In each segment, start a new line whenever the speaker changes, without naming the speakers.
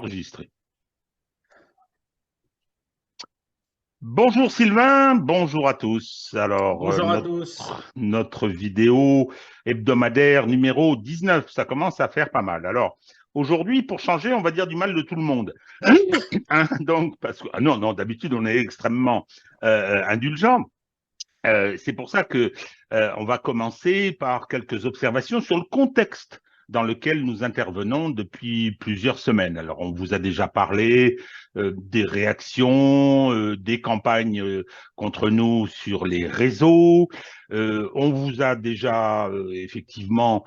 Enregistré. Bonjour Sylvain, bonjour à tous. Alors,
Bonjour à tous.
notre vidéo hebdomadaire numéro 19, ça commence à faire pas mal. Alors, aujourd'hui, pour changer, on va dire du mal de tout le monde. Hein, donc, parce que, non, non, d'habitude, on est extrêmement indulgent. C'est pour ça que on va commencer par quelques observations sur le contexte dans lequel nous intervenons depuis plusieurs semaines. Alors, on vous a déjà parlé des réactions, des campagnes contre nous sur les réseaux. On vous a déjà effectivement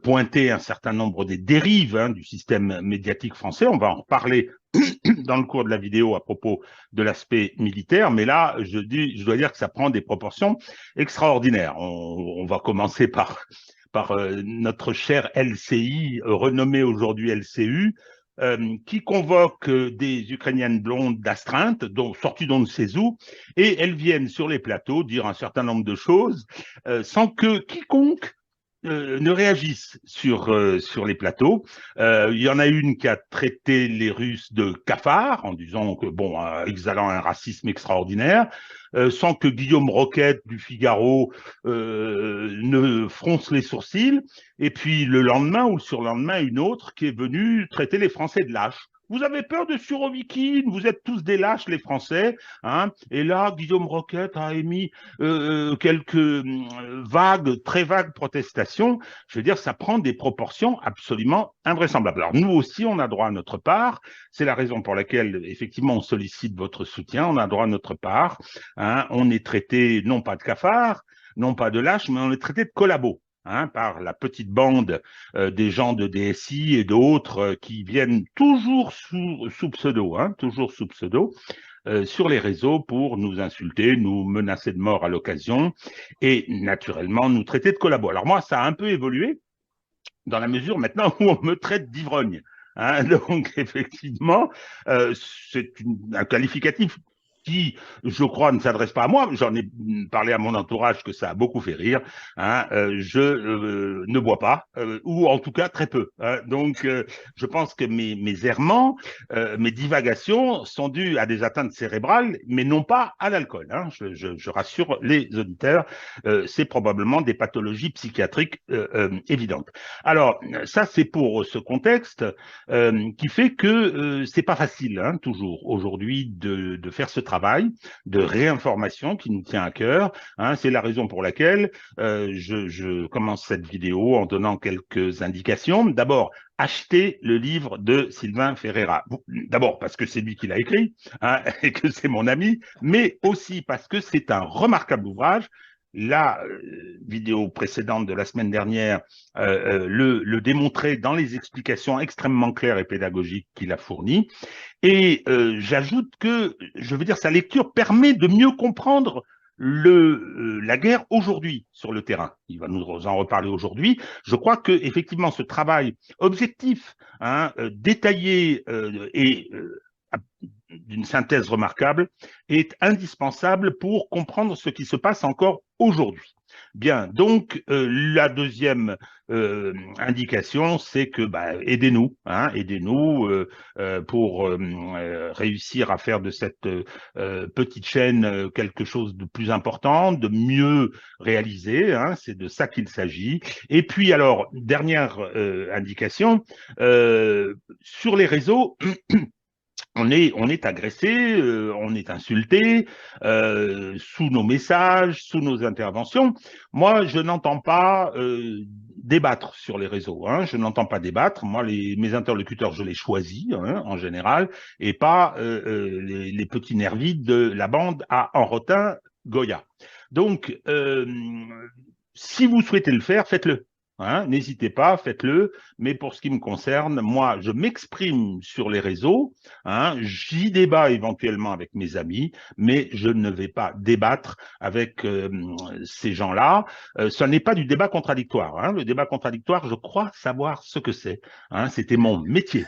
pointé un certain nombre des dérives du système médiatique français. On va en reparler dans le cours de la vidéo à propos de l'aspect militaire, mais là, je dois dire que ça prend des proportions extraordinaires. On va commencer par notre cher LCI, renommé aujourd'hui LCU, qui convoque des Ukrainiennes blondes d'astreinte, sorties d'on ne sait où, et elles viennent sur les plateaux dire un certain nombre de choses sans que quiconque ne réagissent sur les plateaux. Il y en a une qui a traité les Russes de cafards en disant que, bon, exhalant un racisme extraordinaire, sans que Guillaume Roquette du Figaro ne fronce les sourcils. Et puis le lendemain ou le surlendemain, une autre qui est venue traiter les Français de lâches. Vous avez peur de Surovikin, vous êtes tous des lâches, les Français. Hein. Et là, Guillaume Roquette a émis quelques vagues, très vagues protestations. Je veux dire, ça prend des proportions absolument invraisemblables. Alors, nous aussi, on a droit à notre part. C'est la raison pour laquelle, effectivement, on sollicite votre soutien. On a droit à notre part. Hein. On est traité, non pas de cafards, non pas de lâches, mais on est traité de collabos. Hein, par la petite bande des gens de DSI et d'autres qui viennent toujours sous pseudo, toujours sous pseudo, sur les réseaux pour nous insulter, nous menacer de mort à l'occasion et naturellement nous traiter de collabos. Alors moi, ça a un peu évolué dans la mesure maintenant où on me traite d'ivrogne. Hein, donc effectivement, c'est un qualificatif qui, je crois, ne s'adresse pas à moi. J'en ai parlé à mon entourage que ça a beaucoup fait rire. Hein, je ne bois pas, ou en tout cas très peu. Hein, donc, je pense que mes errements, mes divagations sont dues à des atteintes cérébrales, mais non pas à l'alcool. Hein. Je rassure les auditeurs, c'est probablement des pathologies psychiatriques évidentes. Alors, ça, c'est pour ce contexte qui fait que c'est pas facile, toujours, aujourd'hui, de faire ce travail de réinformation qui nous tient à cœur. Hein. C'est la raison pour laquelle je commence cette vidéo en donnant quelques indications. D'abord, acheter le livre de Sylvain Ferreira. D'abord parce que c'est lui qui l'a écrit et que c'est mon ami, mais aussi parce que c'est un remarquable ouvrage. La vidéo précédente de la semaine dernière le démontrer dans les explications extrêmement claires et pédagogiques qu'il a fournies. Et j'ajoute que, je veux dire, sa lecture permet de mieux comprendre la guerre aujourd'hui sur le terrain. Il va nous en reparler aujourd'hui. Je crois que effectivement, ce travail objectif, détaillé et d'une synthèse remarquable est indispensable pour comprendre ce qui se passe encore aujourd'hui. Bien, donc la deuxième indication, c'est que aidez-nous, aidez-nous pour réussir à faire de cette petite chaîne quelque chose de plus important, de mieux réalisé. C'est de ça qu'il s'agit. Et puis alors, dernière indication, sur les réseaux, on est agressé, on est insulté sous nos messages, sous nos interventions. Moi, je n'entends pas débattre sur les réseaux. Je n'entends pas débattre. Moi, mes interlocuteurs, je les choisis en général, et pas les petits nervis de la bande à Enrotin Goya. Donc, si vous souhaitez le faire, faites-le. N'hésitez pas, faites-le. Mais pour ce qui me concerne, moi, je m'exprime sur les réseaux. J'y débat éventuellement avec mes amis, mais je ne vais pas débattre avec ces gens-là. Ce n'est pas du débat contradictoire. Le débat contradictoire, je crois savoir ce que c'est. C'était mon métier.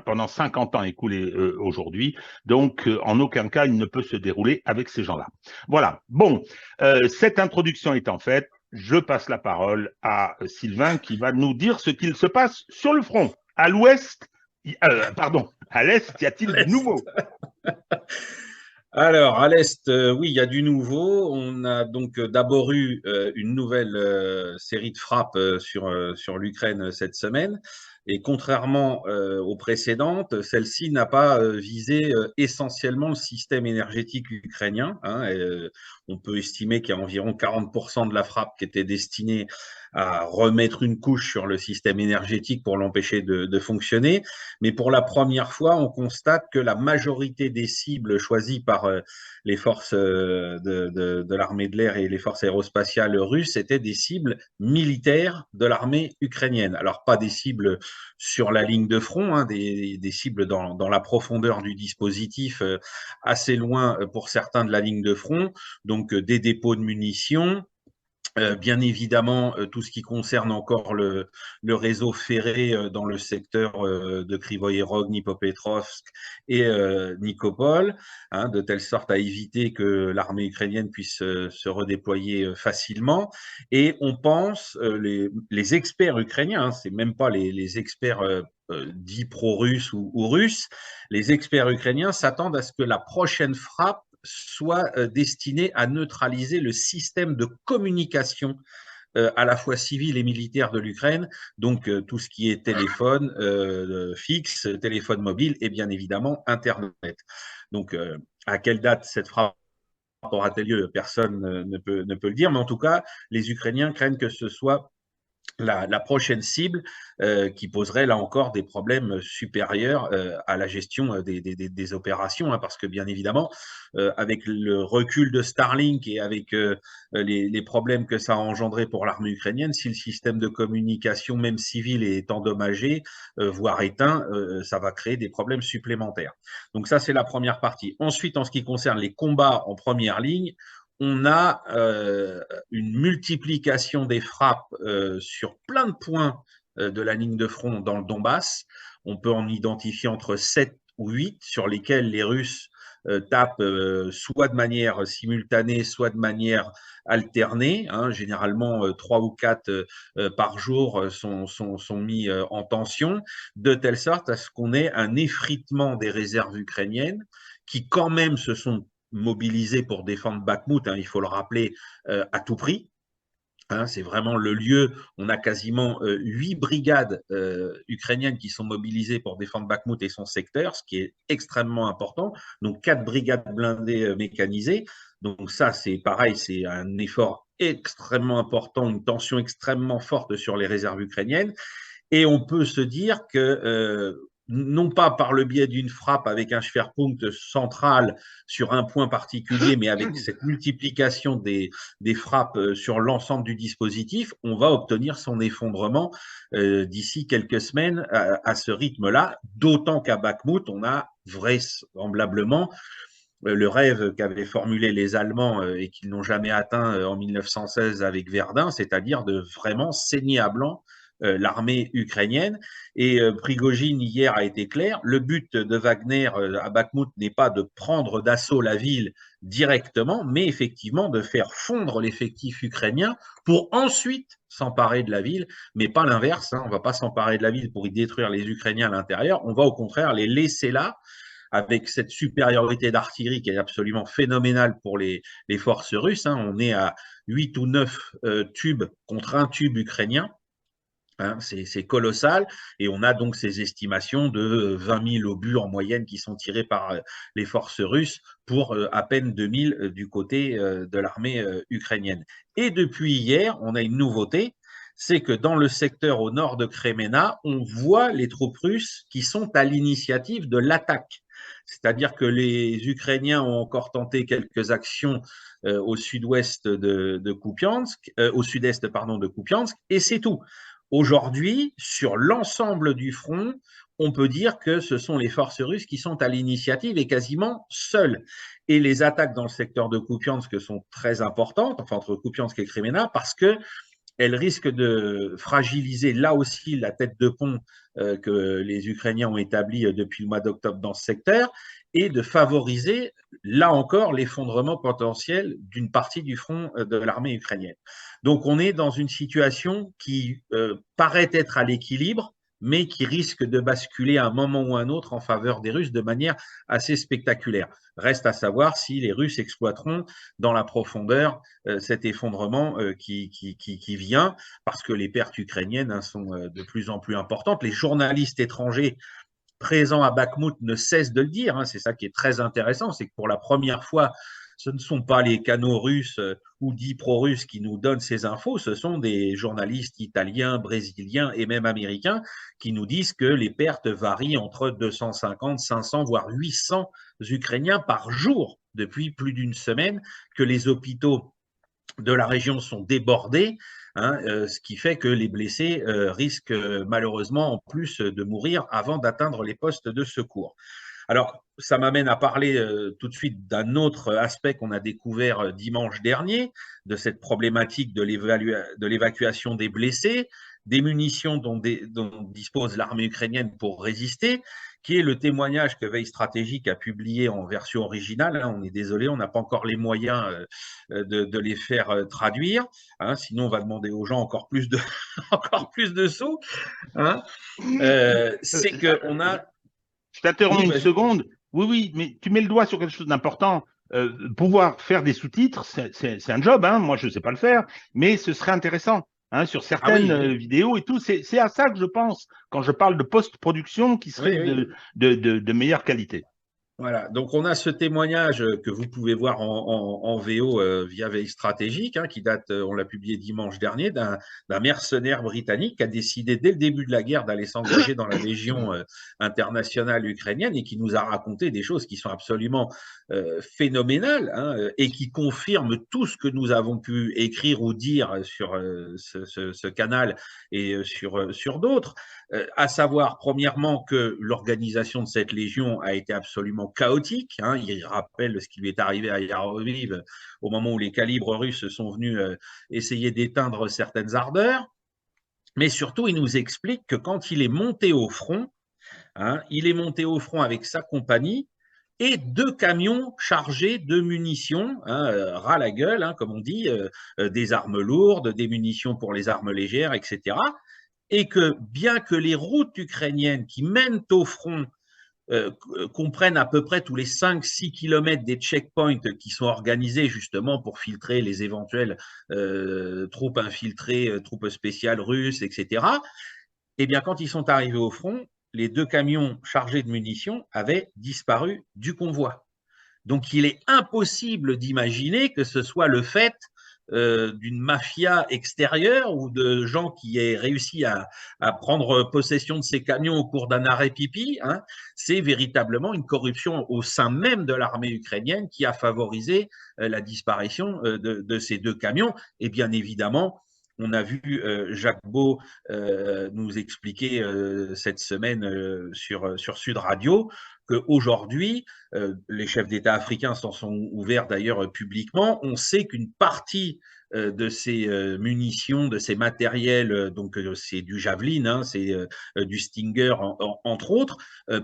Pendant 50 ans écoulés aujourd'hui. Donc, en aucun cas, il ne peut se dérouler avec ces gens-là. Voilà. Bon, cette introduction étant faite, je passe la parole à Sylvain qui va nous dire ce qu'il se passe sur le front. À l'ouest, Pardon, à l'Est, y
À
a-t-il du
l'Est.
nouveau?
Alors, à l'Est, oui, il y a du nouveau. On a donc d'abord eu une nouvelle série de frappes sur l'Ukraine cette semaine. Et contrairement aux précédentes, celle-ci n'a pas visé essentiellement le système énergétique ukrainien, hein. On peut estimer qu'il y a environ 40% de la frappe qui était destinée à remettre une couche sur le système énergétique pour l'empêcher de fonctionner. Mais pour la première fois, on constate que la majorité des cibles choisies par les forces de l'armée de l'air et les forces aérospatiales russes étaient des cibles militaires de l'armée ukrainienne. Alors, pas des cibles sur la ligne de front, hein, des cibles dans la profondeur du dispositif, assez loin pour certains de la ligne de front, donc des dépôts de munitions, bien évidemment, tout ce qui concerne encore le réseau ferré dans le secteur de Krivoye Rog, Dnipropetrovsk et Nikopol, hein, de telle sorte à éviter que l'armée ukrainienne puisse se redéployer facilement. Et on pense, les experts ukrainiens, hein, c'est même pas les experts dits pro-russes ou russes, les experts ukrainiens s'attendent à ce que la prochaine frappe soit destiné à neutraliser le système de communication à la fois civil et militaire de l'Ukraine, donc tout ce qui est téléphone fixe, téléphone mobile et bien évidemment Internet. Donc, à quelle date cette frappe aura-t-elle lieu? Personne ne peut le dire, mais en tout cas, les Ukrainiens craignent que ce soit la prochaine cible qui poserait là encore des problèmes supérieurs à la gestion des opérations, hein, parce que bien évidemment, avec le recul de Starlink et avec les problèmes que ça a engendré pour l'armée ukrainienne, si le système de communication, même civil, est endommagé, voire éteint, ça va créer des problèmes supplémentaires. Donc ça, c'est la première partie. Ensuite, en ce qui concerne les combats en première ligne, on a une multiplication des frappes sur plein de points de la ligne de front dans le Donbass. On peut en identifier entre 7 ou 8 sur lesquels les Russes tapent soit de manière simultanée, soit de manière alternée, hein. Généralement, 3 ou 4 par jour sont mis en tension, de telle sorte à ce qu'on ait un effritement des réserves ukrainiennes qui quand même se sont mobilisés pour défendre Bakhmout, hein, il faut le rappeler, à tout prix. Hein, c'est vraiment le lieu. On a quasiment 8 brigades ukrainiennes qui sont mobilisées pour défendre Bakhmout et son secteur, ce qui est extrêmement important. Donc 4 brigades blindées mécanisées. Donc ça, c'est pareil, c'est un effort extrêmement important, une tension extrêmement forte sur les réserves ukrainiennes. Et on peut se dire que, non pas par le biais d'une frappe avec un Schwerpunkt central sur un point particulier, mais avec cette multiplication des frappes sur l'ensemble du dispositif, on va obtenir son effondrement d'ici quelques semaines à ce rythme-là, d'autant qu'à Bakhmout, on a vraisemblablement le rêve qu'avaient formulé les Allemands et qu'ils n'ont jamais atteint en 1916 avec Verdun, c'est-à-dire de vraiment saigner à blanc l'armée ukrainienne. Et Prigogine, hier, a été clair, le but de Wagner à Bakhmout n'est pas de prendre d'assaut la ville directement, mais effectivement de faire fondre l'effectif ukrainien pour ensuite s'emparer de la ville, mais pas l'inverse, hein. On ne va pas s'emparer de la ville pour y détruire les Ukrainiens à l'intérieur, on va au contraire les laisser là, avec cette supériorité d'artillerie qui est absolument phénoménale pour les forces russes, hein. On est à 8 ou 9 tubes contre un tube ukrainien. Hein, c'est colossal et on a donc ces estimations de 20 000 obus en moyenne qui sont tirés par les forces russes pour à peine 2 000 du côté de l'armée ukrainienne. Et depuis hier, on a une nouveauté, c'est que dans le secteur au nord de Kremenna, on voit les troupes russes qui sont à l'initiative de l'attaque. C'est-à-dire que les Ukrainiens ont encore tenté quelques actions au sud-ouest de Kupiansk, au sud-est pardon de Kupiansk, et c'est tout. Aujourd'hui, sur l'ensemble du front, on peut dire que ce sont les forces russes qui sont à l'initiative et quasiment seules. Et les attaques dans le secteur de Kupiansk sont très importantes, enfin entre Kupiansk et Kremenna, parce que elle risque de fragiliser là aussi la tête de pont que les Ukrainiens ont établie depuis le mois d'octobre dans ce secteur et de favoriser là encore l'effondrement potentiel d'une partie du front de l'armée ukrainienne. Donc on est dans une situation qui paraît être à l'équilibre, mais qui risque de basculer à un moment ou un autre en faveur des Russes de manière assez spectaculaire. Reste à savoir si les Russes exploiteront dans la profondeur cet effondrement qui vient, parce que les pertes ukrainiennes sont de plus en plus importantes. Les journalistes étrangers présents à Bakhmout ne cessent de le dire. C'est ça qui est très intéressant, c'est que pour la première fois, ce ne sont pas les canaux russes ou dits pro-russes qui nous donnent ces infos, ce sont des journalistes italiens, brésiliens et même américains qui nous disent que les pertes varient entre 250, 500, voire 800 Ukrainiens par jour depuis plus d'une semaine, que les hôpitaux de la région sont débordés, ce qui fait que les blessés risquent malheureusement en plus de mourir avant d'atteindre les postes de secours. Alors, ça m'amène à parler tout de suite d'un autre aspect qu'on a découvert dimanche dernier, de cette problématique de l'évacuation des blessés, des munitions dont dispose l'armée ukrainienne pour résister, qui est le témoignage que Veille Stratégique a publié en version originale. On est désolé, on n'a pas encore les moyens de les faire traduire, sinon on va demander aux gens encore plus de, encore plus de sous. C'est qu'on a…
Je t'interromps une seconde. Oui, oui, mais tu mets le doigt sur quelque chose d'important. Pouvoir faire des sous-titres, c'est un job. Moi, je ne sais pas le faire, mais ce serait intéressant. Sur certaines vidéos et tout. C'est à ça que je pense quand je parle de post-production qui serait de meilleure qualité.
Voilà, donc on a ce témoignage que vous pouvez voir en VO via Veille Stratégique, qui date, on l'a publié dimanche dernier, d'un mercenaire britannique qui a décidé dès le début de la guerre d'aller s'engager dans la Légion internationale ukrainienne et qui nous a raconté des choses qui sont absolument phénoménales et qui confirment tout ce que nous avons pu écrire ou dire sur ce canal et sur d'autres. À savoir, premièrement, que l'organisation de cette légion a été absolument chaotique. Il rappelle ce qui lui est arrivé à Yaroviv au moment où les calibres russes sont venus essayer d'éteindre certaines ardeurs. Mais surtout, il nous explique que quand il est monté au front, il est monté au front avec sa compagnie et 2 camions chargés de munitions, ras la gueule, comme on dit, des armes lourdes, des munitions pour les armes légères, etc. Et que bien que les routes ukrainiennes qui mènent au front comprennent à peu près tous les 5-6 kilomètres des checkpoints qui sont organisés justement pour filtrer les éventuelles troupes infiltrées, troupes spéciales russes, etc., eh bien, quand ils sont arrivés au front, les 2 camions chargés de munitions avaient disparu du convoi. Donc, il est impossible d'imaginer que ce soit le fait d'une mafia extérieure ou de gens qui aient réussi à prendre possession de ces camions au cours d'un arrêt pipi. C'est véritablement une corruption au sein même de l'armée ukrainienne qui a favorisé la disparition de ces 2 camions. Et bien évidemment, on a vu Jacques Beau nous expliquer cette semaine sur Sud Radio qu'aujourd'hui, les chefs d'État africains s'en sont ouverts d'ailleurs publiquement. On sait qu'une partie de ces munitions, de ces matériels, donc c'est du Javelin, c'est du Stinger, entre autres,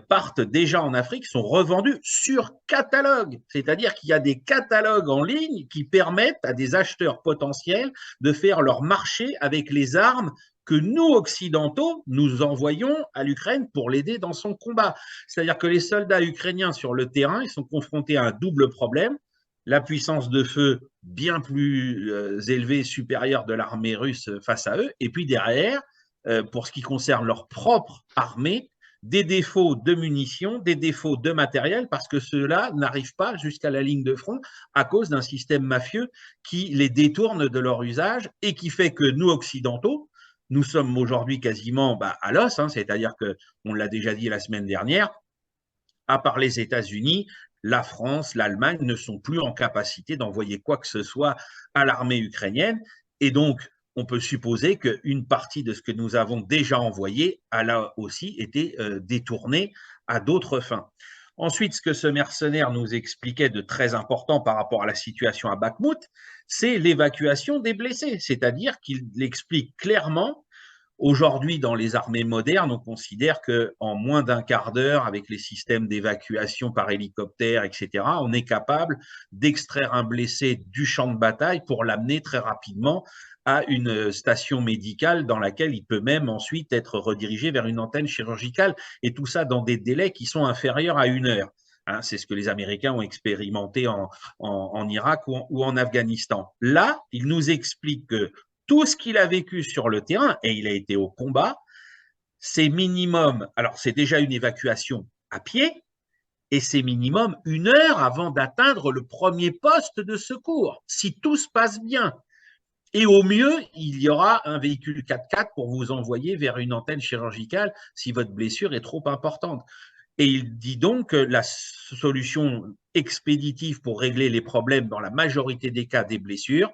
partent déjà en Afrique, sont revendus sur catalogue. C'est-à-dire qu'il y a des catalogues en ligne qui permettent à des acheteurs potentiels de faire leur marché avec les armes que nous, occidentaux, nous envoyons à l'Ukraine pour l'aider dans son combat. C'est-à-dire que les soldats ukrainiens sur le terrain, ils sont confrontés à un double problème. La puissance de feu bien plus élevée, supérieure de l'armée russe face à eux. Et puis derrière, pour ce qui concerne leur propre armée, des défauts de munitions, des défauts de matériel, parce que ceux-là n'arrivent pas jusqu'à la ligne de front à cause d'un système mafieux qui les détourne de leur usage et qui fait que nous, occidentaux, nous sommes aujourd'hui quasiment à l'os, c'est-à-dire qu'on l'a déjà dit la semaine dernière, à part les États-Unis, la France, l'Allemagne ne sont plus en capacité d'envoyer quoi que ce soit à l'armée ukrainienne. Et donc, on peut supposer qu'une partie de ce que nous avons déjà envoyé a là aussi été détournée à d'autres fins. Ensuite, ce que ce mercenaire nous expliquait de très important par rapport à la situation à Bakhmout, c'est l'évacuation des blessés. C'est-à-dire qu'il explique clairement, aujourd'hui, dans les armées modernes, on considère qu'en moins d'un quart d'heure, avec les systèmes d'évacuation par hélicoptère, etc., on est capable d'extraire un blessé du champ de bataille pour l'amener très rapidement à une station médicale dans laquelle il peut même ensuite être redirigé vers une antenne chirurgicale, et tout ça dans des délais qui sont inférieurs à 1 heure. Hein, c'est ce que les Américains ont expérimenté en Irak ou en Afghanistan. Là, il nous explique que tout ce qu'il a vécu sur le terrain, et il a été au combat, c'est minimum, alors c'est déjà une évacuation à pied, et c'est minimum 1 heure avant d'atteindre le premier poste de secours, si tout se passe bien. Et au mieux, il y aura un véhicule 4x4 pour vous envoyer vers une antenne chirurgicale si votre blessure est trop importante. Et il dit donc que la solution expéditive pour régler les problèmes dans la majorité des cas des blessures,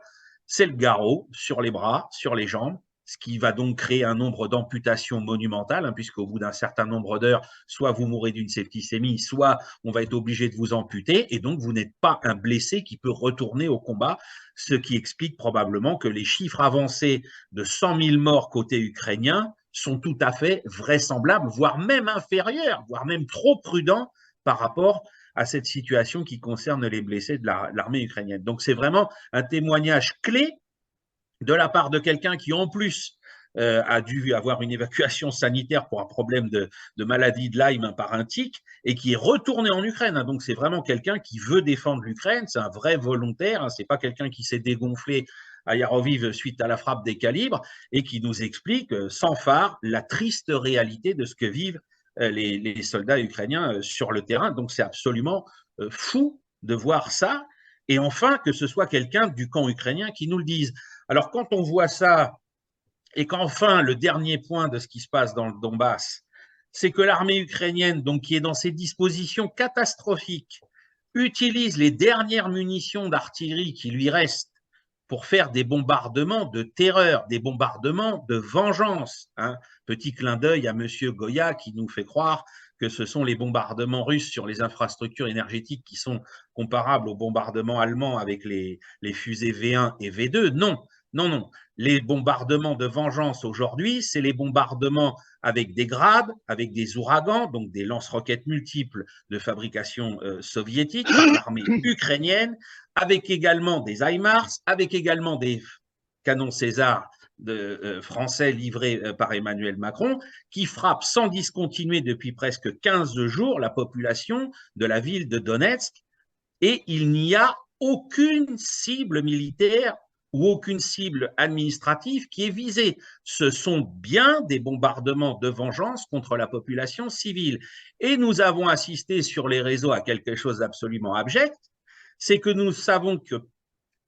c'est le garrot sur les bras, sur les jambes, ce qui va donc créer un nombre d'amputations monumentales, hein, puisqu'au bout d'un certain nombre d'heures, soit vous mourrez d'une septicémie, soit on va être obligé de vous amputer, et donc vous n'êtes pas un blessé qui peut retourner au combat, ce qui explique probablement que les chiffres avancés de 100 000 morts côté ukrainien sont tout à fait vraisemblables, voire même inférieurs, voire même trop prudents par rapport à cette situation qui concerne les blessés de l'armée ukrainienne. Donc c'est vraiment un témoignage clé de la part de quelqu'un qui, en plus, a dû avoir une évacuation sanitaire pour un problème de maladie de Lyme par un tic, et qui est retourné en Ukraine. Donc c'est vraiment quelqu'un qui veut défendre l'Ukraine, c'est un vrai volontaire, c'est pas quelqu'un qui s'est dégonflé à Yaroviv suite à la frappe des calibres, et qui nous explique sans phare la triste réalité de ce que vivent les soldats ukrainiens sur le terrain. Donc c'est absolument fou de voir ça, et enfin que ce soit quelqu'un du camp ukrainien qui nous le dise. Alors quand on voit ça, et qu'enfin le dernier point de ce qui se passe dans le Donbass, c'est que l'armée ukrainienne, donc qui est dans ces dispositions catastrophiques, utilise les dernières munitions d'artillerie qui lui restent pour faire des bombardements de terreur, des bombardements de vengeance. Hein. Petit clin d'œil à M. Goya qui nous fait croire que ce sont les bombardements russes sur les infrastructures énergétiques qui sont comparables aux bombardements allemands avec les fusées V1 et V2. Non, non, non. Les bombardements de vengeance aujourd'hui, c'est les bombardements avec des grades, avec des ouragans, donc des lance-roquettes multiples de fabrication soviétique par l'armée ukrainienne, avec également des HIMARS, avec également des canons César français livrés par Emmanuel Macron, qui frappent sans discontinuer depuis presque 15 jours la population de la ville de Donetsk, et il n'y a aucune cible militaire ou aucune cible administrative qui est visée. Ce sont bien des bombardements de vengeance contre la population civile. Et nous avons assisté sur les réseaux à quelque chose d'absolument abject, c'est que nous savons que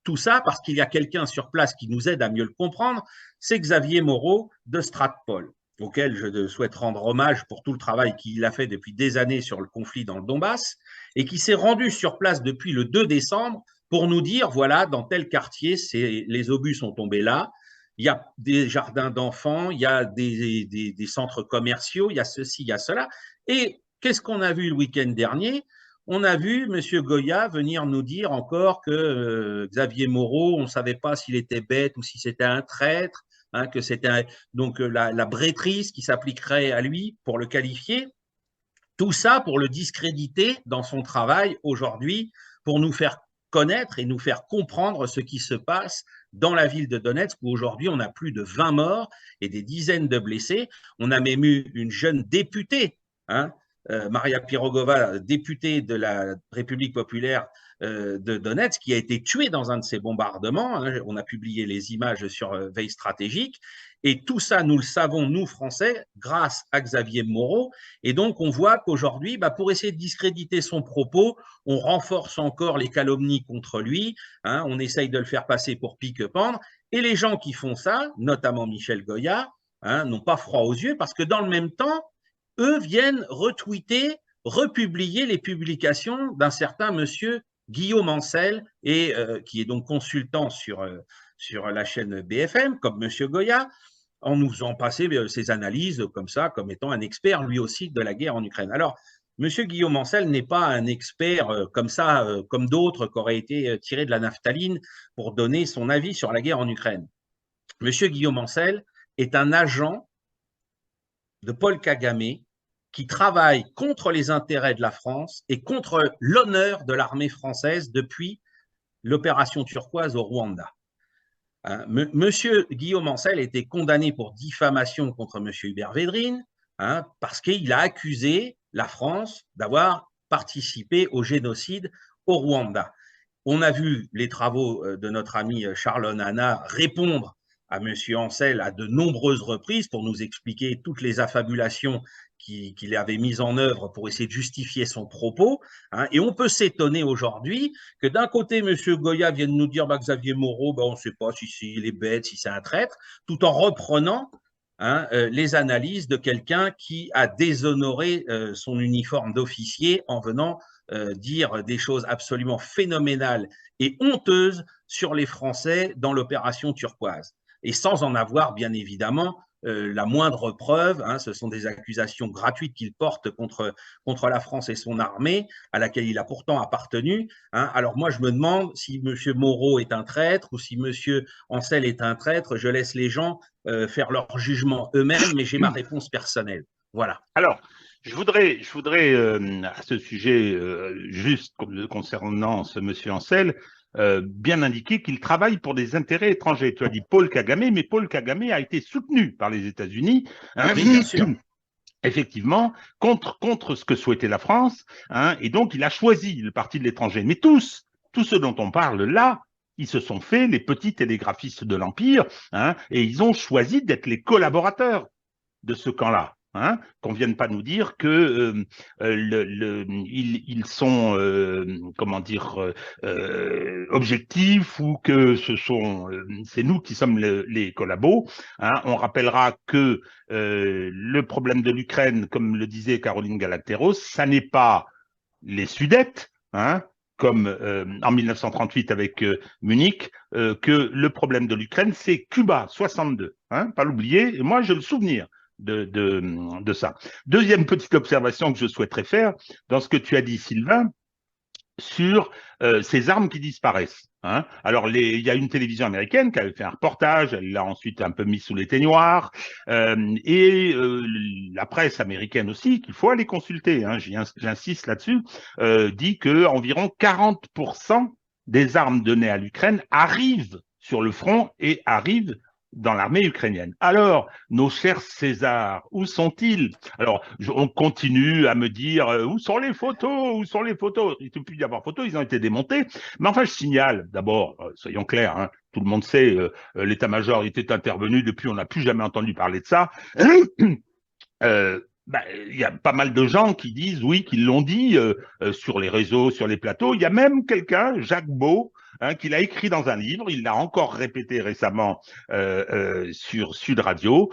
tout ça, parce qu'il y a quelqu'un sur place qui nous aide à mieux le comprendre, c'est Xavier Moreau de Stratpol, auquel je souhaite rendre hommage pour tout le travail qu'il a fait depuis des années sur le conflit dans le Donbass, et qui s'est rendu sur place depuis le 2 décembre pour nous dire, voilà, dans tel quartier, les obus sont tombés là, il y a des jardins d'enfants, il y a des centres commerciaux, il y a ceci, il y a cela. Et qu'est-ce qu'on a vu le week-end dernier? On a vu M. Goya venir nous dire encore que Xavier Moreau, on ne savait pas s'il était bête ou si c'était un traître, hein, que c'était donc la brettrice qui s'appliquerait à lui pour le qualifier. Tout ça pour le discréditer dans son travail aujourd'hui, pour nous faire connaître et nous faire comprendre ce qui se passe dans la ville de Donetsk, où aujourd'hui on a plus de 20 morts et des dizaines de blessés. On a même eu une jeune députée, hein, Maria Pirogova, députée de la République populaire de Donetsk, qui a été tuée dans un de ces bombardements. Hein. On a publié les images sur Veille Stratégique. Et tout ça, nous le savons, nous, Français, grâce à Xavier Moreau. Et donc, on voit qu'aujourd'hui, pour essayer de discréditer son propos, on renforce encore les calomnies contre lui. Hein, on essaye de le faire passer pour pique-pendre. Et les gens qui font ça, notamment Michel Goya, hein, n'ont pas froid aux yeux, parce que dans le même temps, eux viennent retweeter, republier les publications d'un certain monsieur Guillaume Ancel, et qui est donc consultant sur la chaîne BFM, comme monsieur Goya, en nous faisant passer ses analyses comme ça, comme étant un expert lui aussi de la guerre en Ukraine. Alors, monsieur Guillaume Ancel n'est pas un expert comme ça, comme d'autres qui auraient été tirés de la naphtaline pour donner son avis sur la guerre en Ukraine. Monsieur Guillaume Ancel est un agent de Paul Kagame qui travaille contre les intérêts de la France et contre l'honneur de l'armée française depuis l'opération turquoise au Rwanda. Hein. Monsieur Guillaume Ancel a été condamné pour diffamation contre Monsieur Hubert Védrine, hein, parce qu'il a accusé la France d'avoir participé au génocide au Rwanda. On a vu les travaux de notre ami Charles Onana répondre à M. Ancel à de nombreuses reprises pour nous expliquer toutes les affabulations qu'il avait mises en œuvre pour essayer de justifier son propos. Hein. Et on peut s'étonner aujourd'hui que d'un côté, M. Goya vienne nous dire Xavier Moreau, on ne sait pas s'il est bête, si c'est un traître, tout en reprenant les analyses de quelqu'un qui a déshonoré son uniforme d'officier en venant dire des choses absolument phénoménales et honteuses sur les Français dans l'opération turquoise. Et sans en avoir, bien évidemment, la moindre preuve. Hein, ce sont des accusations gratuites qu'il porte contre la France et son armée, à laquelle il a pourtant appartenu. Hein. Alors moi, je me demande si M. Moreau est un traître ou si M. Ancel est un traître. Je laisse les gens faire leur jugement eux-mêmes, mais j'ai ma réponse personnelle. Voilà.
Alors, je voudrais à ce sujet, juste concernant ce monsieur Ancel, bien indiquer qu'il travaille pour des intérêts étrangers. Tu as dit Paul Kagame, mais Paul Kagame a été soutenu par les États-Unis.
Hein, oui, bien sûr.
Effectivement, contre ce que souhaitait la France, hein, et donc il a choisi le parti de l'étranger. Mais tous ceux dont on parle là, ils se sont fait les petits télégraphistes de l'Empire, hein, et ils ont choisi d'être les collaborateurs de ce camp-là. Hein, qu'on ne vienne pas nous dire que ils sont comment dire objectifs ou que c'est nous qui sommes les collabos. Hein. On rappellera que le problème de l'Ukraine, comme le disait Caroline Galacteros, ça n'est pas les Sudètes, hein, comme en 1938 avec Munich, que le problème de l'Ukraine, c'est Cuba 62. Hein, pas l'oublier. Et moi, j'ai le souvenir de ça. Deuxième petite observation que je souhaiterais faire dans ce que tu as dit, Sylvain, sur ces armes qui disparaissent. Hein. Alors, il y a une télévision américaine qui avait fait un reportage, elle l'a ensuite un peu mis sous l'éteignoir, et la presse américaine aussi, qu'il faut aller consulter, hein, j'insiste là-dessus, dit que environ 40% des armes données à l'Ukraine arrivent sur le front et arrivent dans l'armée ukrainienne. Alors, nos chers Césars, où sont-ils? Alors, on continue à me dire, où sont les photos? Où sont les photos? Il ne peut plus y avoir photos, ils ont été démontés. Mais enfin, je signale, d'abord, soyons clairs, hein, tout le monde sait, l'état-major était intervenu, depuis on n'a plus jamais entendu parler de ça. Il y a pas mal de gens qui disent, oui, qui l'ont dit sur les réseaux, sur les plateaux. Il y a même quelqu'un, Jacques Beau, hein, qui l'a écrit dans un livre, il l'a encore répété récemment sur Sud Radio,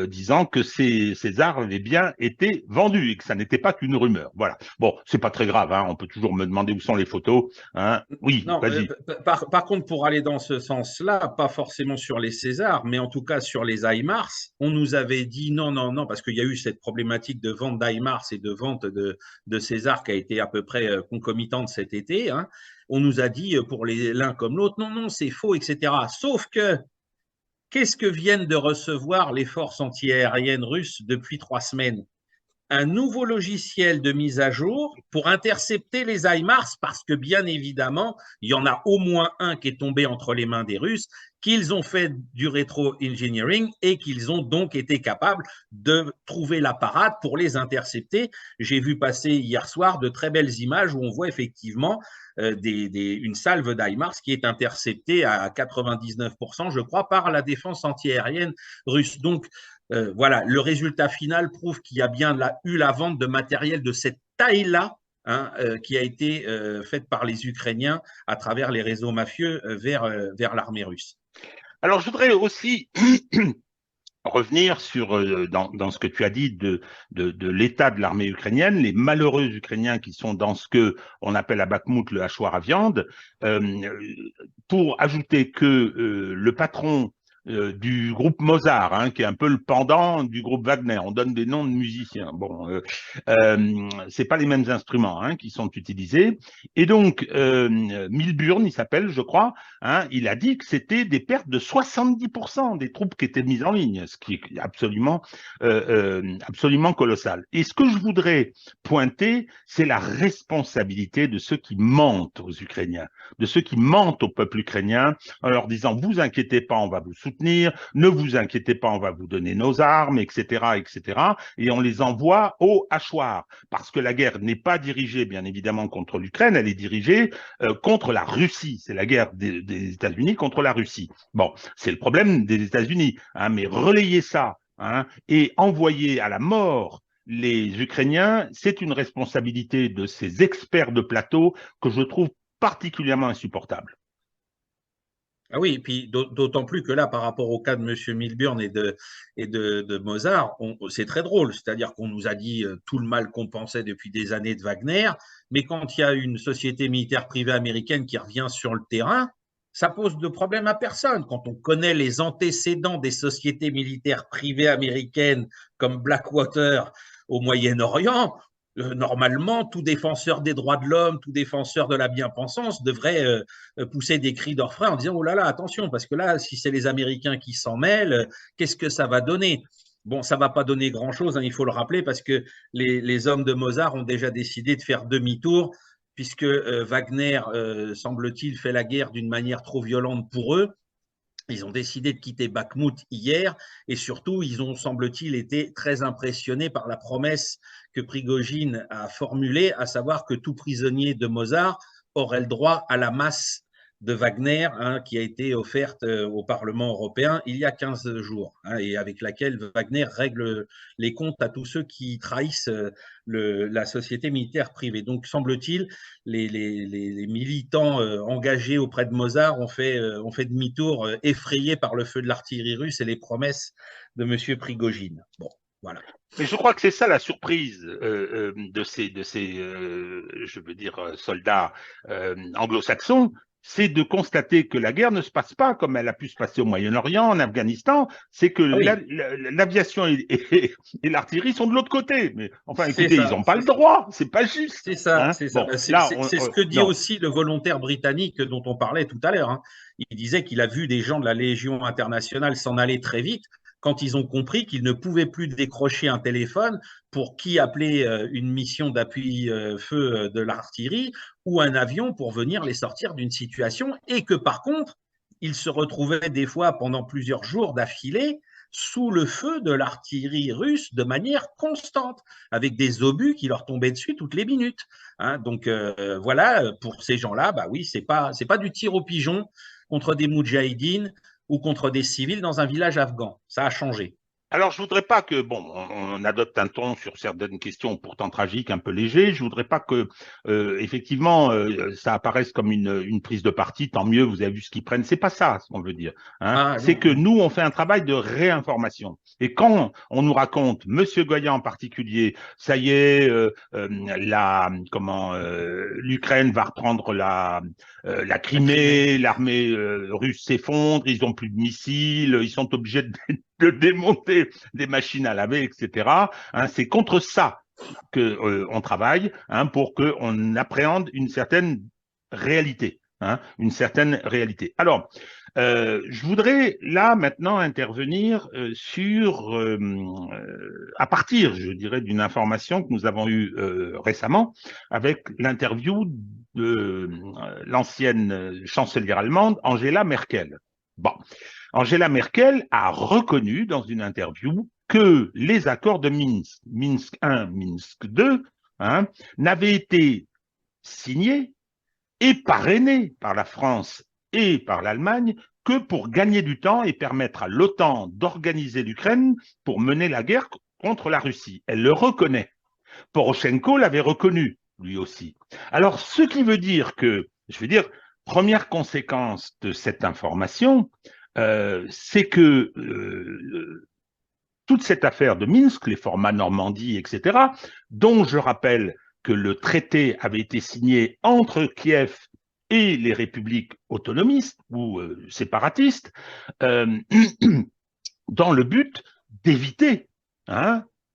disant que ces armes avaient bien été vendues et que ça n'était pas qu'une rumeur. Voilà. Bon, c'est pas très grave, hein, on peut toujours me demander où sont les photos. Hein. Oui, vas-y.
Par contre, pour aller dans ce sens-là, pas forcément sur les Césars, mais en tout cas sur les HIMARS, on nous avait dit non, parce qu'il y a eu cette problématique de vente d'HIMARS et de vente de Césars qui a été à peu près concomitante cet été. Hein. On nous a dit pour l'un comme l'autre, non, c'est faux, etc. Sauf que, qu'est-ce que viennent de recevoir les forces antiaériennes russes depuis 3 semaines? Un nouveau logiciel de mise à jour pour intercepter les HIMARS, parce que bien évidemment, il y en a au moins un qui est tombé entre les mains des Russes, qu'ils ont fait du rétro-engineering et qu'ils ont donc été capables de trouver la parade pour les intercepter. J'ai vu passer hier soir de très belles images où on voit effectivement une salve d'HIMARS qui est interceptée à 99%, je crois, par la défense antiaérienne russe. Donc, voilà, le résultat final prouve qu'il y a bien eu la vente de matériel de cette taille-là, hein, qui a été faite par les Ukrainiens à travers les réseaux mafieux vers l'armée russe.
Alors, je voudrais aussi revenir sur dans ce que tu as dit de l'état de l'armée ukrainienne, les malheureux Ukrainiens qui sont dans ce que on appelle à Bakhmout le hachoir à viande, pour ajouter que le patron du groupe Mozart, hein, qui est un peu le pendant du groupe Wagner. On donne des noms de musiciens. Bon, c'est pas les mêmes instruments, hein, qui sont utilisés. Et donc, Milburn, il s'appelle, je crois, hein, il a dit que c'était des pertes de 70% des troupes qui étaient mises en ligne, ce qui est absolument colossal. Et ce que je voudrais pointer, c'est la responsabilité de ceux qui mentent aux Ukrainiens, de ceux qui mentent au peuple ukrainien en leur disant vous inquiétez pas, on va vous soutenir, ne vous inquiétez pas, on va vous donner nos armes, etc., etc. Et on les envoie au hachoir, parce que la guerre n'est pas dirigée, bien évidemment, contre l'Ukraine, elle est dirigée contre la Russie. C'est la guerre des États-Unis contre la Russie. Bon, c'est le problème des États-Unis, hein, mais relayer ça, hein, et envoyer à la mort les Ukrainiens, c'est une responsabilité de ces experts de plateau que je trouve particulièrement insupportable.
Ah oui, et puis d'autant plus que là, par rapport au cas de M. Milburn et de Mozart, c'est très drôle. C'est-à-dire qu'on nous a dit tout le mal qu'on pensait depuis des années de Wagner, mais quand il y a une société militaire privée américaine qui revient sur le terrain, ça pose de problème à personne. Quand on connaît les antécédents des sociétés militaires privées américaines comme Blackwater au Moyen-Orient, normalement, tout défenseur des droits de l'homme, tout défenseur de la bien-pensance devrait pousser des cris d'orfraie en disant oh là là, attention, parce que là, si c'est les Américains qui s'en mêlent, qu'est-ce que ça va donner? Bon, ça ne va pas donner grand-chose, hein, il faut le rappeler, parce que les hommes de Mozart ont déjà décidé de faire demi-tour, puisque Wagner, semble-t-il, fait la guerre d'une manière trop violente pour eux. Ils ont décidé de quitter Bakhmout hier et surtout, ils ont, semble-t-il, été très impressionnés par la promesse que Prigojine a formulée, à savoir que tout prisonnier de Mozart aurait le droit à la masse de Wagner, hein, qui a été offerte au Parlement européen il y a 15 jours, hein, et avec laquelle Wagner règle les comptes à tous ceux qui trahissent la société militaire privée. Donc, semble-t-il, les militants engagés auprès de Mozart ont fait demi-tour, effrayés par le feu de l'artillerie russe et les promesses de M. Prigojine. Bon, voilà.
Mais je crois que c'est ça la surprise de je veux dire, soldats anglo-saxons, c'est de constater que la guerre ne se passe pas comme elle a pu se passer au Moyen-Orient, en Afghanistan, c'est que
Ah oui,
l'aviation et l'artillerie sont de l'autre côté. Mais enfin,
c'est
écoutez, ils
ça.
n'ont pas le droit, c'est pas juste.
C'est ça,
Hein,
c'est ça.
bon, là,
C'est ce que dit
non.
aussi le volontaire britannique dont on parlait tout à l'heure, hein. Il disait qu'il a vu des gens de la Légion internationale s'en aller très vite quand ils ont compris qu'ils ne pouvaient plus décrocher un téléphone pour qui appeler une mission d'appui-feu de l'artillerie ou un avion pour venir les sortir d'une situation et que par contre, ils se retrouvaient des fois pendant plusieurs jours d'affilée sous le feu de l'artillerie russe de manière constante, avec des obus qui leur tombaient dessus toutes les minutes. Hein, donc voilà, pour ces gens-là, bah oui, c'est pas du tir au pigeon contre des moudjahidines ou contre des civils dans un village afghan. Ça a changé.
Alors, je voudrais pas que, bon, on adopte un ton sur certaines questions pourtant tragiques, un peu léger. Je voudrais pas que, effectivement, ça apparaisse comme une prise de parti. Tant mieux, vous avez vu ce qu'ils prennent. C'est pas ça, ce qu'on veut dire. Hein.
Ah
C'est
non,
que nous, on fait un travail de réinformation. Et quand on nous raconte, Monsieur Goya en particulier, ça y est, l'Ukraine va reprendre la Crimée, l'armée russe s'effondre, ils ont plus de missiles, ils sont obligés de démonter des machines à laver, etc. Hein, c'est contre ça que on travaille, hein, pour qu'on appréhende une certaine réalité. Hein, une certaine réalité. Alors, je voudrais là maintenant intervenir à partir, je dirais, d'une information que nous avons eue récemment avec l'interview de l'ancienne chancelière allemande Angela Merkel. Bon, Angela Merkel a reconnu dans une interview que les accords de Minsk, Minsk I, Minsk II, hein, n'avaient été signés et parrainés par la France et par l'Allemagne que pour gagner du temps et permettre à l'OTAN d'organiser l'Ukraine pour mener la guerre contre la Russie. Elle le reconnaît. Poroshenko l'avait reconnu, lui aussi. Alors, ce qui veut dire que, je veux dire, première conséquence de cette information, c'est que toute cette affaire de Minsk, les formats Normandie, etc., dont je rappelle que le traité avait été signé entre Kiev et les républiques autonomistes ou séparatistes dans le but d'éviter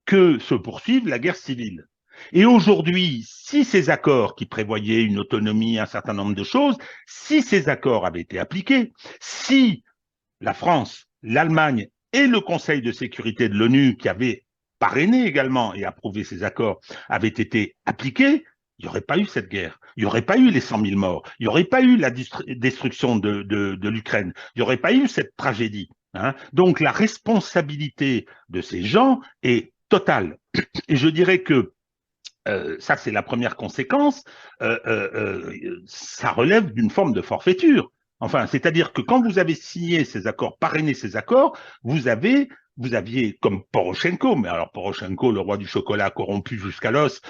que se poursuive la guerre civile. Et aujourd'hui, si ces accords qui prévoyaient une autonomie, un certain nombre de choses, si ces accords avaient été appliqués, si la France, l'Allemagne et le Conseil de sécurité de l'ONU, qui avait parrainé également et approuvé ces accords, avaient été appliqués, il n'y aurait pas eu cette guerre, il n'y aurait pas eu les 100 000 morts, il n'y aurait pas eu la destruction de l'Ukraine, il n'y aurait pas eu cette tragédie. Donc la responsabilité de ces gens est totale. Et je dirais que ça, c'est la première conséquence, ça relève d'une forme de forfaiture. Enfin, c'est-à-dire que quand vous avez signé ces accords, parrainé ces accords, vous aviez comme Poroshenko, mais alors Poroshenko, le roi du chocolat corrompu jusqu'à l'os,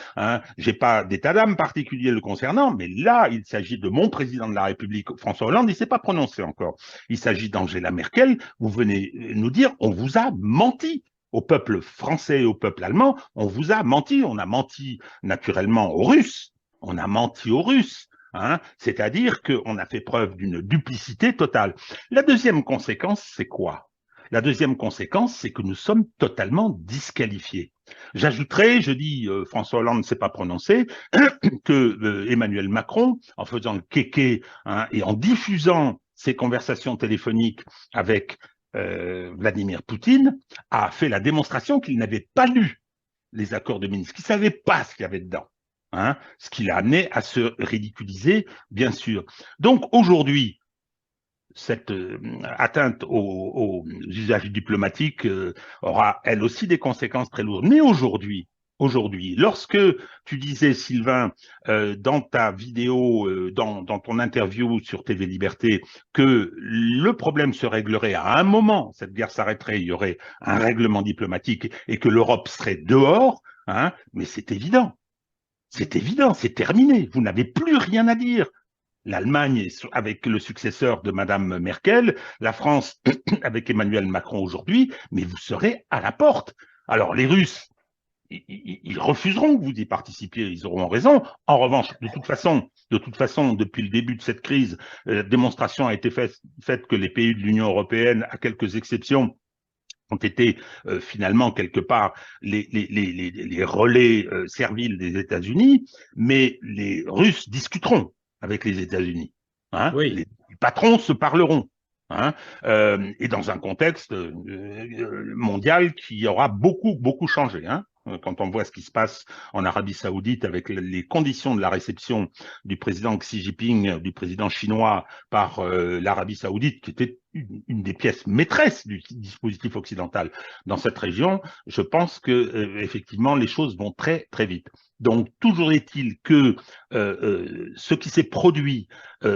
j'ai pas d'état d'âme particulier le concernant, mais là, il s'agit de mon président de la République, François Hollande, il s'est pas prononcé encore. Il s'agit d'Angela Merkel, vous venez nous dire, on vous a menti. Au peuple français et au peuple allemand, on vous a menti. On a menti naturellement aux Russes. On a menti aux Russes. C'est-à-dire qu'on a fait preuve d'une duplicité totale. La deuxième conséquence, c'est quoi? La deuxième conséquence, c'est que nous sommes totalement disqualifiés. J'ajouterai, je dis, François Hollande ne s'est pas prononcé, que Emmanuel Macron, en faisant le kéké et en diffusant ses conversations téléphoniques avec Vladimir Poutine, a fait la démonstration qu'il n'avait pas lu les accords de Minsk, qu'il ne savait pas ce qu'il y avait dedans. Ce qui l'a amené à se ridiculiser, bien sûr. Donc aujourd'hui, cette atteinte aux usages diplomatiques aura elle aussi des conséquences très lourdes. Mais aujourd'hui, lorsque tu disais, Sylvain, dans ta vidéo, dans ton interview sur TV Liberté, que le problème se réglerait à un moment, cette guerre s'arrêterait, il y aurait un règlement diplomatique et que l'Europe serait dehors, mais c'est évident, c'est terminé, vous n'avez plus rien à dire. L'Allemagne avec le successeur de Madame Merkel, la France avec Emmanuel Macron aujourd'hui, mais vous serez à la porte. Alors les Russes, ils refuseront que vous y participiez, ils auront raison. En revanche, de toute façon, depuis le début de cette crise, la démonstration a été faite que les pays de l'Union européenne, à quelques exceptions, ont été finalement quelque part les relais serviles des États-Unis, mais les Russes discuteront avec les États-Unis.
Oui.
Les patrons se parleront. Et dans un contexte mondial qui aura beaucoup changé. Quand on voit ce qui se passe en Arabie Saoudite avec les conditions de la réception du président Xi Jinping, du président chinois par l'Arabie Saoudite, qui était une des pièces maîtresses du dispositif occidental dans cette région, je pense que effectivement les choses vont très vite. Donc toujours est-il que ce qui s'est produit,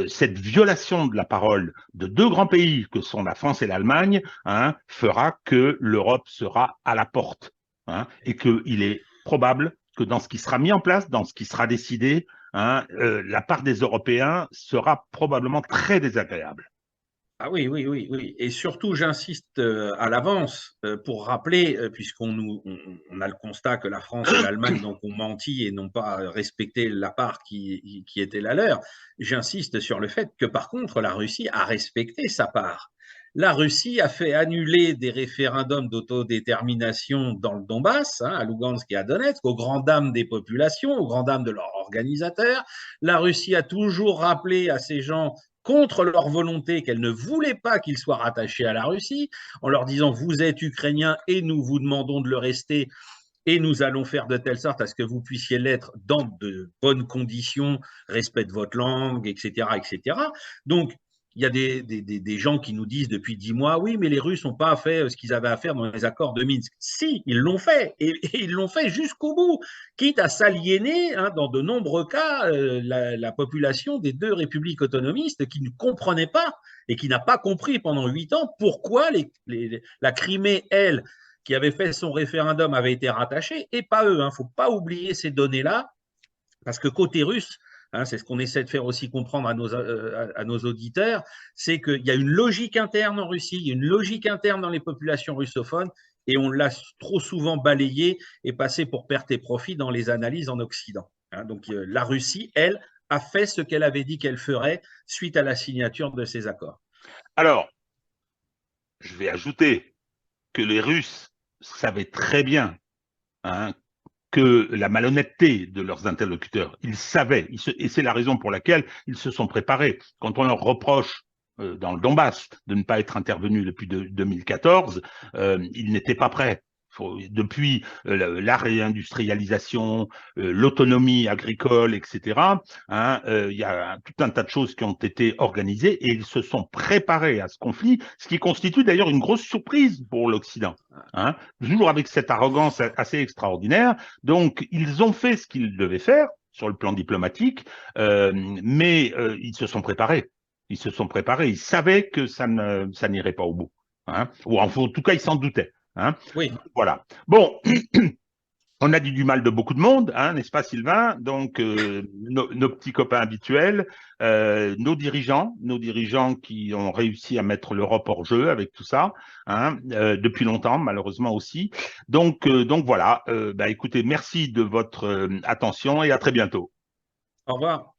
cette violation de la parole de deux grands pays que sont la France et l'Allemagne, fera que l'Europe sera à la porte. Et qu'il est probable que dans ce qui sera mis en place, dans ce qui sera décidé, la part des Européens sera probablement très désagréable.
Ah oui. Et surtout, j'insiste à l'avance pour rappeler, puisqu'on on a le constat que la France et l'Allemagne donc, ont menti et n'ont pas respecté la part qui était la leur, j'insiste sur le fait que par contre, la Russie a respecté sa part. La Russie a fait annuler des référendums d'autodétermination dans le Donbass, à Lugansk et à Donetsk, aux grandes dames des populations, aux grandes dames de leurs organisateurs. La Russie a toujours rappelé à ces gens contre leur volonté, qu'elle ne voulait pas qu'ils soient rattachés à la Russie, en leur disant vous êtes ukrainiens et nous vous demandons de le rester et nous allons faire de telle sorte à ce que vous puissiez l'être dans de bonnes conditions, respect de votre langue, etc. etc. Donc, il y a des gens qui nous disent depuis 10 mois, oui, mais les Russes n'ont pas fait ce qu'ils avaient à faire dans les accords de Minsk. Si, ils l'ont fait, et ils l'ont fait jusqu'au bout, quitte à s'aliéner, dans de nombreux cas, la population des deux républiques autonomistes qui ne comprenaient pas et qui n'a pas compris pendant 8 ans pourquoi la Crimée, elle, qui avait fait son référendum, avait été rattachée, et pas eux. Il ne faut pas oublier ces données-là, parce que côté russe, c'est ce qu'on essaie de faire aussi comprendre à nos auditeurs, c'est qu'il y a une logique interne en Russie, il y a une logique interne dans les populations russophones, et on l'a trop souvent balayé et passé pour perte et profit dans les analyses en Occident. Donc la Russie, elle, a fait ce qu'elle avait dit qu'elle ferait suite à la signature de ces accords.
Alors, je vais ajouter que les Russes savaient très bien, hein, que la malhonnêteté de leurs interlocuteurs, ils savaient, et c'est la raison pour laquelle ils se sont préparés. Quand on leur reproche dans le Donbass de ne pas être intervenu depuis 2014, ils n'étaient pas prêts. Depuis la réindustrialisation, l'autonomie agricole, etc., hein, y a tout un tas de choses qui ont été organisées et ils se sont préparés à ce conflit, ce qui constitue d'ailleurs une grosse surprise pour l'Occident. Hein, toujours avec cette arrogance assez extraordinaire. Donc, ils ont fait ce qu'ils devaient faire sur le plan diplomatique, mais ils se sont préparés. Ils se sont préparés. Ils savaient que ça n'irait pas au bout. Hein, ou en tout cas, ils s'en doutaient. Hein.
Oui.
Voilà. Bon, on a dit du mal de beaucoup de monde, hein, n'est-ce pas, Sylvain? Donc, nos petits copains habituels, nos dirigeants qui ont réussi à mettre l'Europe hors jeu avec tout ça, hein, depuis longtemps, malheureusement aussi. Donc voilà. Bah, écoutez, merci de votre attention et à très bientôt.
Au revoir.